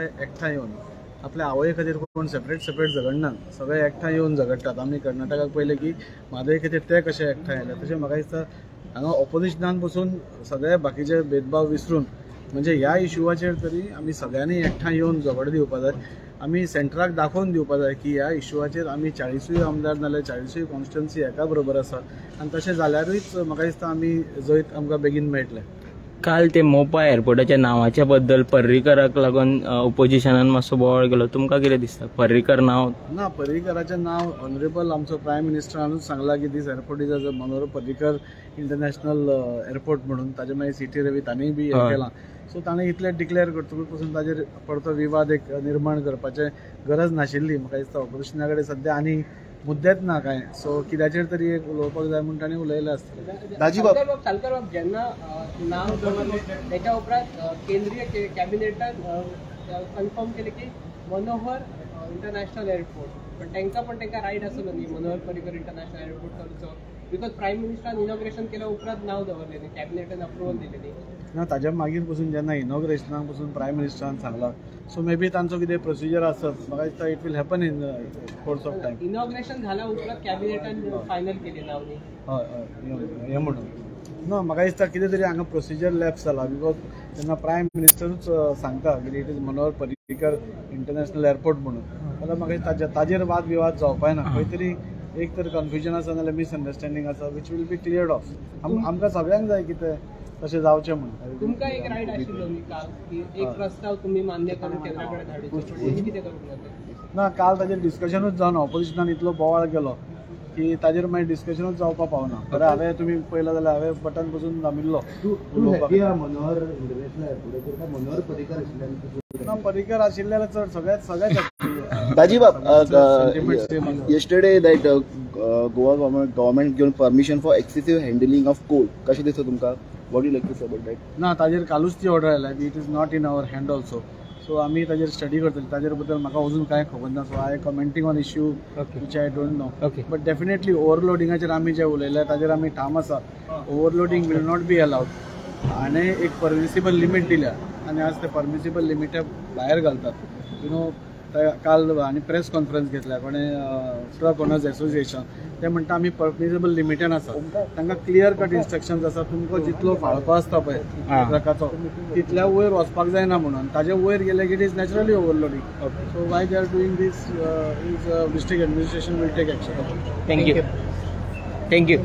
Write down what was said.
एकठांय येवन आपल्या आवये खातीर कोण सेपरेट झगडना, सगळे एकठांय येवन झगडटात. आमी कर्नाटकाक पयलें की म्हादय खातीर ते कशे एकठांय आयले, तशें म्हाका दिसता हांगा ऑपोजिशनान बसून सगळे बाकीचे भेदभाव विसरून म्हणजे ह्या इशूवाचेर तरी आमी सगळ्यांनी एकठांय येवन झगड दिवपा जाय. आमी सेंटराक दाखोवन दिवपा जाय की ह्या इशूवाचेर आमी 40 आमदार नाल्यार 40 कॉन्स्टिट्युएन्सी एका बरोबर आसा आनी तशें जाल्यारूच म्हाका दिसता आमी जैत आमकां बेगीन मेळटलें. काल ते मोपा एअरपोर्टाच्या नावाच्या बद्दल पर्रीकराक लागून ओपोजिशनान मातसो बोवाळ केलो, तुमकां कितें दिसता? पर्रीकर नाव ना, पर्रीकराचें नाव ऑनरेबल आमचो प्रायम मिनिस्टरानूच सांगला की this airport is a Manohar Parrikar international airport म्हणून. ताजे मागीर सीटी रवी तांणी बी हें केलां. सो ताणें इतलें डिक्लेअर करतकूच पासून ताजेर परतो विवाद एक निर्माण करपाचें गरज नाशिल्ली. म्हाका दिसता ऑपोजिशना कडेन सद्या आनी मुद्देच ना काय, सो कित्याचेर तरी एक उलोवपाक जाय म्हणून ताणें उलयलें आसतलें. दाजीबाब जेन्ना नाव दवरलें तेच्या उपरांत केंद्रीय कॅबिनेटान कन्फर्म केलें की मनोहर इंटरनॅशनल एअरपोर्ट, पण तांकां रायट आसलो न्ही मनोहर पर्रीकर इंटरनॅशनल एअरपोर्ट करचो, बिकॉज प्रायम मिनिस्टरान इनॉग्रेशन केल्या उपरांत नाव दवरलें न्ही, कॅबिनेटान अप्रुवल दिलें न्ही. ना, ताज्या मागीर पसून जेन्ना इनॉग्रेशनाक पसून प्रायम मिनिस्टरान सांगलां, सो मे बी तांचो कितें प्रोसिजर आसत. म्हाका दिसता it will happen in course of time. Inauguration झाल्या उपरांत कॅबिनेटान फायनल केली नाव न्ही. हय हें म्हणून ना, म्हाका दिसता कितें तरी हांगा प्रोसिजर लॅप्स जाला. बिकॉज जेन्ना प्रायम मिनिस्टरूच सांगता की it is Manohar Parrikar international airport म्हणून, जाल्यार म्हाका दिसता ताजेर वाद विवाद जावपाय ना. खंय तरी एक तर कन्फ्युजन आसा नाल्यार मिसअंडरस्टँडींग आसा which will be cleared off. आमकां सगळ्यांक जाय की ते तशें जावचें म्हणून. तुमकां एक रायट आशिल्लो न्ही काल की एक प्रस्ताव तुमी मान्य करून केंद्रा कडेन धाडचो, पण कितें करूंक ना, काल ताजेर डिस्कशनूच जावना. ऑपोजिशनान इतलो बोवाळ केलो की ताजेर मागीर डिस्कशनूच जावपाक पावना. खरें हांवें तुमी पळयलां जाल्यार हांवें बटन पसून दामिल्लो. ना, पर्रीकर आशिल्ल्यार चड सगळ्याच दाजीबाब, yesterday that Goa government given permission for excessive handling of coal. कशें दिसता तुमकां? What do you like to say about that? ना, ताजेर कालूच ती ऑर्डर आयल्या की it is not in hour hand also. So आमी ताजेर स्टडी करतली. ताजेर बद्दल म्हाका अजून कांय खबर ना. So I commenting on issue which I don't know. But definitely ओव्हरलोडिंगाचेर आमी जे उलयल्या ताजेर आमी ठाम आसा. Overloading will not be allowed. आनी एक परमिसिबल लिमीट दिल्या आनी आज ते परमिसिबल लिमिटा भायर घालतात. यू नो, काल हांणी प्रेस कॉन्फरन्स घेतल्या कोणे ट्रक ओनर्स एसोसिएशन, ते म्हणटा आमी परमिसिबल लिमिटान आसा. तांकां क्लियर कट इन्स्ट्रक्शन्स आसा तुमकां जितलो फाळको आसता पळय ट्रकाचो तितल्या वयर वचपाक जायना म्हणून. ताजे वयर गेले की it is naturally overloading. So why they are doing this is district administration will take action. Thank you.